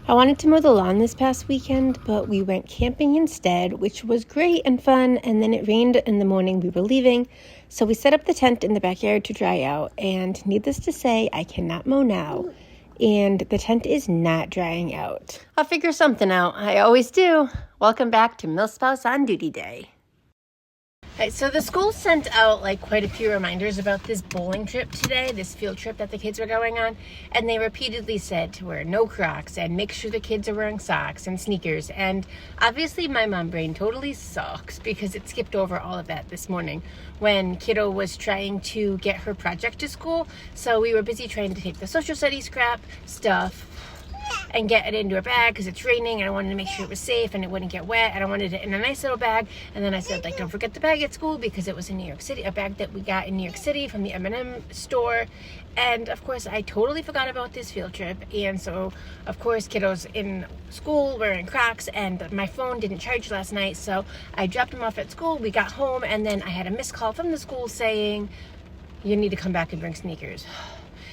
I wanted to mow the lawn this past weekend, but we went camping instead, which was great and fun, and then it rained in the morning we were leaving, so we set up the tent in the backyard to dry out, and needless to say, I cannot mow now, and the tent is not drying out. I'll figure something out. I always do. Welcome back to Milspouse on duty day. Alright, so the school sent out quite a few reminders about this bowling trip today, this field trip that the kids were going on, and they repeatedly said to wear no Crocs and make sure the kids are wearing socks and sneakers. And obviously my mom brain totally sucks because it skipped over all of that this morning when kiddo was trying to get her project to school. So we were busy trying to take the social studies scrap stuff and get it into a bag because it's raining and I wanted to make sure it was safe and it wouldn't get wet, and I wanted it in a nice little bag. And then I said, don't forget the bag at school, because it was in New York City, a bag that we got in New York City from the M&M store. And of course I totally forgot about this field trip, and so of course kiddos in school wearing Crocs, and my phone didn't charge last night, so I dropped them off at school. We got home and then I had a missed call from the school saying you need to come back and bring sneakers.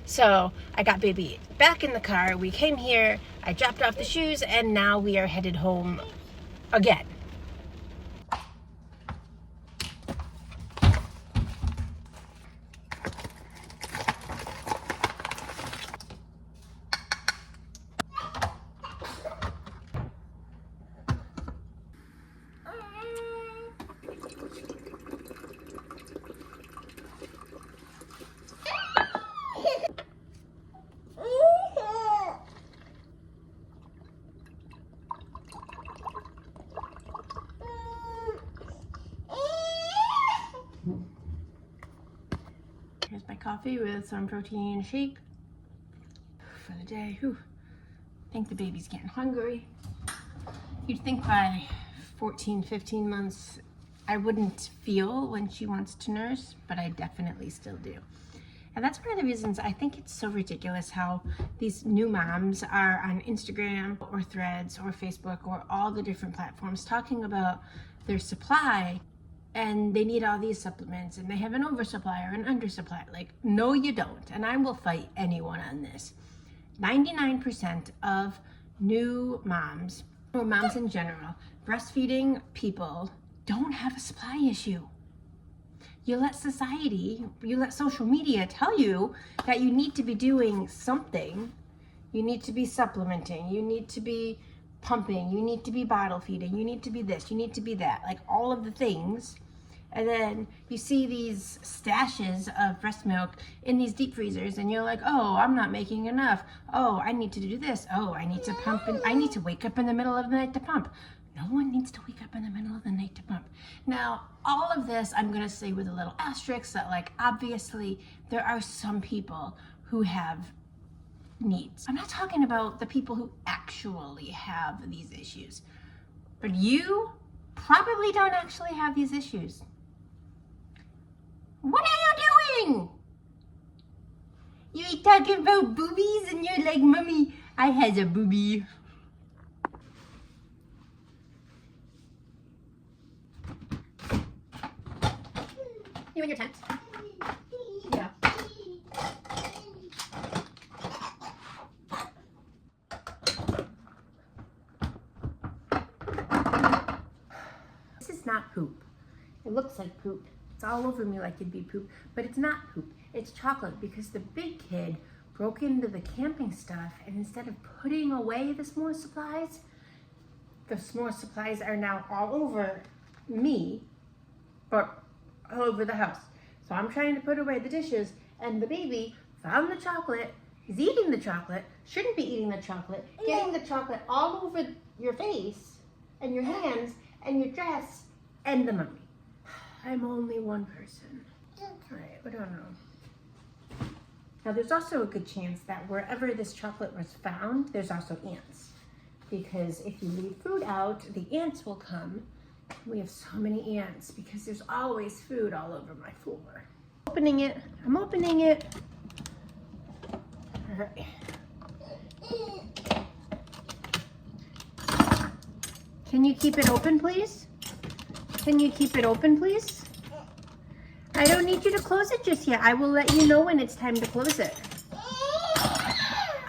So I got baby back in the car, we came here, I dropped off the shoes, and now we are headed home again. Here's my coffee with some protein shake for the day. Whew. I think the baby's getting hungry. You'd think by 14, 15 months I wouldn't feel when she wants to nurse, but I definitely still do. And that's one of the reasons I think it's so ridiculous how these new moms are on Instagram or Threads or Facebook or all the different platforms talking about their supply, and they need all these supplements and they have an oversupply or an undersupply. No, you don't. And I will fight anyone on this. 99% of new moms, or moms in general, breastfeeding people don't have a supply issue. You let society, you let social media tell you that you need to be doing something. You need to be supplementing, you need to be pumping, you need to be bottle feeding, you need to be this, you need to be that, all of the things. And then you see these stashes of breast milk in these deep freezers and you're like, oh, I'm not making enough. Oh, I need to do this. Oh, I need to pump, and I need to wake up in the middle of the night to pump. No one needs to wake up in the middle of the night to pump. Now, all of this I'm gonna say with a little asterisk that obviously there are some people who have needs. I'm not talking about the people who actually have these issues, but you probably don't actually have these issues. What are you doing? You ain't talking about boobies and you're like, Mommy, I has a boobie. You in your tent? Yeah. This is not poop. It looks like poop. It's all over me like it'd be poop, but it's not poop. It's chocolate, because the big kid broke into the camping stuff, and instead of putting away the s'more supplies are now all over me, but all over the house. So I'm trying to put away the dishes, and the baby found the chocolate, is eating the chocolate, shouldn't be eating the chocolate, getting the chocolate all over your face and your hands and your dress and the mummy. I'm only one person. Alright, I don't know. Now there's also a good chance that wherever this chocolate was found, there's also ants. Because if you leave food out, the ants will come. We have so many ants because there's always food all over my floor. Opening it. I'm opening it. All right. Can you keep it open, please? Can you keep it open, please? I don't need you to close it just yet. I will let you know when it's time to close it.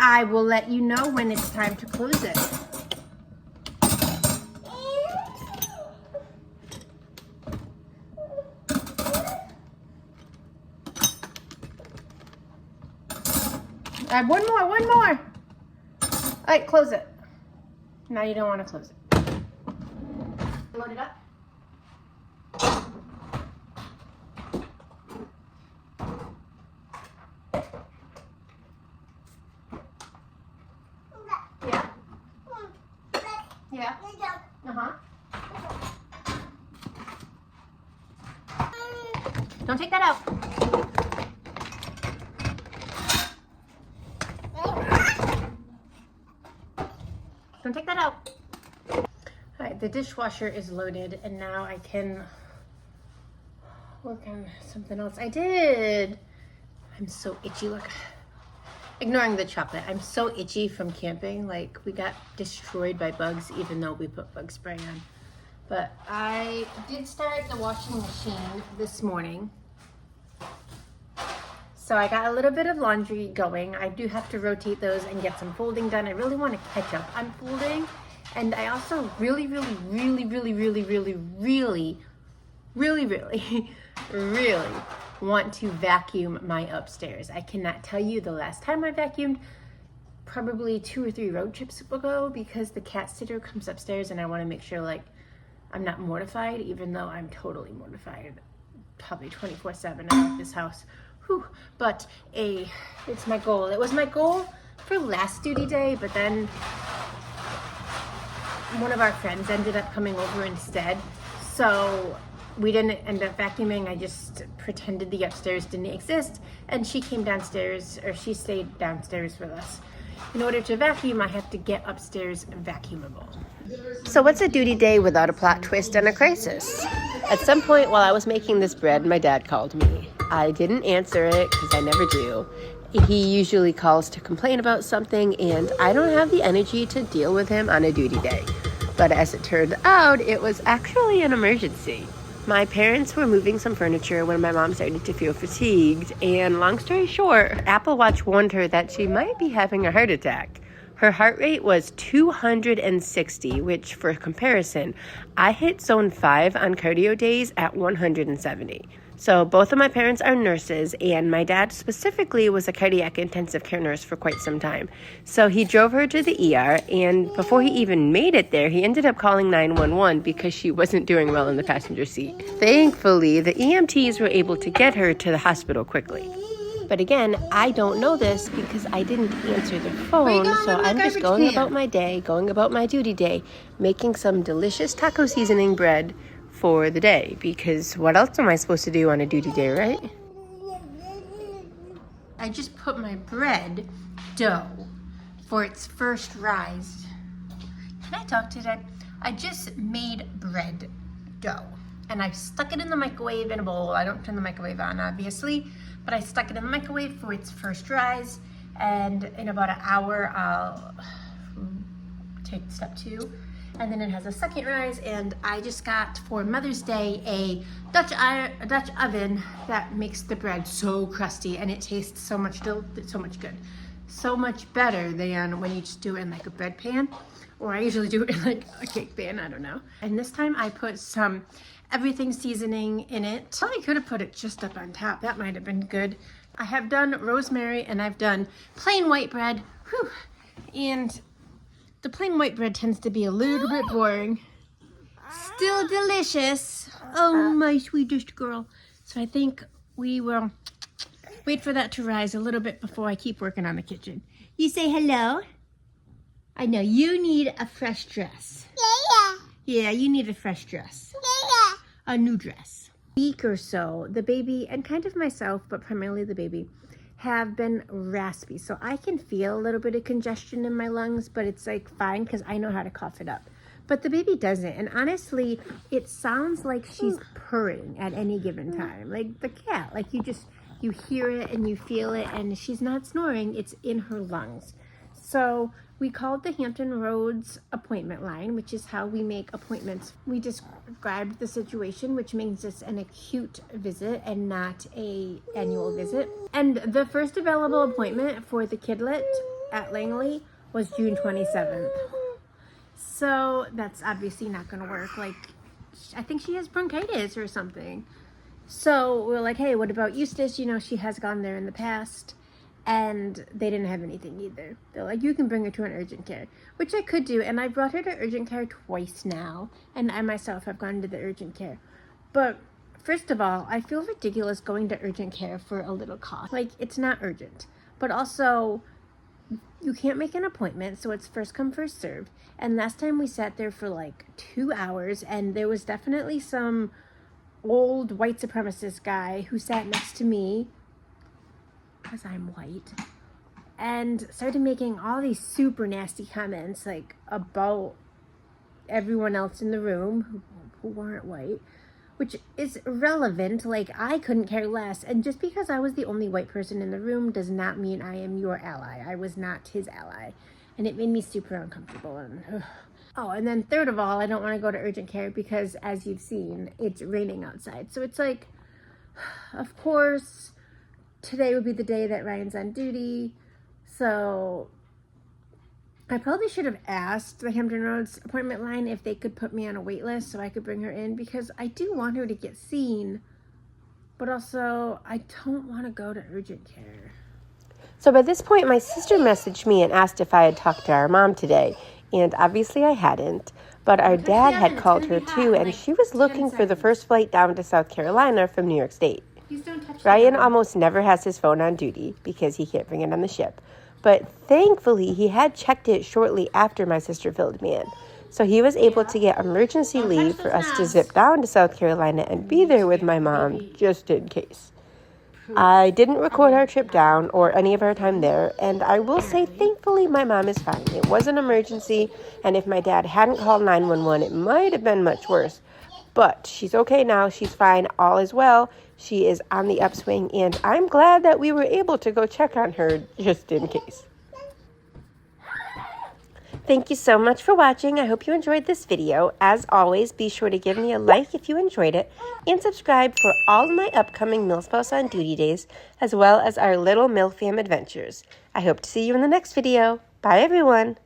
I will let you know when it's time to close it. One more. All right, close it. Now you don't want to close it. Load it up. Yeah. Yeah. Uh-huh. Don't take that out. Don't take that out. All right, the dishwasher is loaded, and now I can work on something else. I did. I'm so itchy. Look, ignoring the chocolate, I'm so itchy from camping. Like, we got destroyed by bugs, even though we put bug spray on. But I did start the washing machine this morning. So I got a little bit of laundry going. I do have to rotate those and get some folding done. I really want to catch up on folding. And I also really want to vacuum my upstairs. I cannot tell you the last time I vacuumed, probably 2 or 3 road trips ago, because the cat sitter comes upstairs and I want to make sure, like, I'm not mortified, even though I'm totally mortified, probably 24/7 at this house. Whew. But it's my goal. It was my goal for last duty day, but then one of our friends ended up coming over instead. So we didn't end up vacuuming. I just pretended the upstairs didn't exist, and she came downstairs, or she stayed downstairs with us. In order to vacuum, I have to get upstairs vacuumable. So what's a duty day without a plot twist and a crisis? At some point while I was making this bread, my dad called me. I didn't answer it because I never do. He usually calls to complain about something, and I don't have the energy to deal with him on a duty day. But as it turned out, it was actually an emergency. My parents were moving some furniture when my mom started to feel fatigued, and long story short, Apple Watch warned her that she might be having a heart attack. Her heart rate was 260, which, for comparison, I hit zone 5 on cardio days at 170. So both of my parents are nurses, and my dad specifically was a cardiac intensive care nurse for quite some time. So he drove her to the ER, and before he even made it there, he ended up calling 911 because she wasn't doing well in the passenger seat. Thankfully, the EMTs were able to get her to the hospital quickly. But again, I don't know this because I didn't answer the phone, so I'm just going about my day, going about my duty day, making some delicious taco seasoning bread for the day, because what else am I supposed to do on a duty day, right? I just put my bread dough for its first rise. Can I talk today? I just made bread dough, and I've stuck it in the microwave in a bowl. I don't turn the microwave on, obviously, but I stuck it in the microwave for its first rise, and in about an hour, I'll take step 2. And then it has a second rise, and I just got for Mother's Day a Dutch oven that makes the bread so crusty, and it tastes so much good, so much better than when you just do it in like a bread pan, or I usually do it in like a cake pan. I don't know. And this time I put some everything seasoning in it. I could have put it just up on top. That might have been good. I have done rosemary, and I've done plain white bread. Whew. And the plain white bread tends to be a little bit boring. Still delicious. Oh, my sweetest girl. So I think we will wait for that to rise a little bit before I keep working on the kitchen. You say hello? I know, you need a fresh dress. Yeah, you need a fresh dress. A new dress. A week or so, the baby, and kind of myself, but primarily the baby, have been raspy. So I can feel a little bit of congestion in my lungs, but it's like fine because I know how to cough it up. But the baby doesn't. And honestly, it sounds like she's purring at any given time. Like the cat, like you hear it and you feel it, and she's not snoring, it's in her lungs. So we called the Hampton Roads appointment line, which is how we make appointments. We described the situation, which means it's an acute visit and not a annual visit. And the first available appointment for the kidlet at Langley was June 27th. So that's obviously not going to work. Like, I think she has bronchitis or something. So we're like, hey, what about Eustace? You know, she has gone there in the past. And they didn't have anything either. They're like, you can bring her to an urgent care, which I could do. And I brought her to urgent care twice now. And I myself have gone to the urgent care. But first of all, I feel ridiculous going to urgent care for a little cough. Like, it's not urgent. But also, you can't make an appointment, so it's first come, first served. And last time we sat there for like 2 hours, and there was definitely some old white supremacist guy who sat next to me, because I'm white, and started making all these super nasty comments, like, about everyone else in the room who weren't white, which is irrelevant. Like, I couldn't care less. And just because I was the only white person in the room does not mean I am your ally. I was not his ally. And it made me super uncomfortable. And oh, and then third of all, I don't want to go to urgent care because, as you've seen, it's raining outside. So it's like, of course, today would be the day that Ryan's on duty. So I probably should have asked the Hampton Roads appointment line if they could put me on a wait list so I could bring her in, because I do want her to get seen, but also I don't want to go to urgent care. So by this point, my sister messaged me and asked if I had talked to our mom today, and obviously I hadn't, but our dad had called her too, and she was looking for the first flight down to South Carolina from New York State. Ryan almost never has his phone on duty because he can't bring it on the ship. But thankfully, he had checked it shortly after my sister filled me in. So he was able to get emergency leave for us to zip down to South Carolina and be there with my mom, just in case. I didn't record our trip down or any of our time there, and I will say, thankfully, my mom is fine. It was an emergency, and if my dad hadn't called 911, it might have been much worse. But she's okay now. She's fine. All is well. She is on the upswing, and I'm glad that we were able to go check on her just in case. Thank you so much for watching. I hope you enjoyed this video. As always, be sure to give me a like if you enjoyed it, and subscribe for all of my upcoming Milspouse on Duty days, as well as our little Milfam adventures. I hope to see you in the next video. Bye, everyone.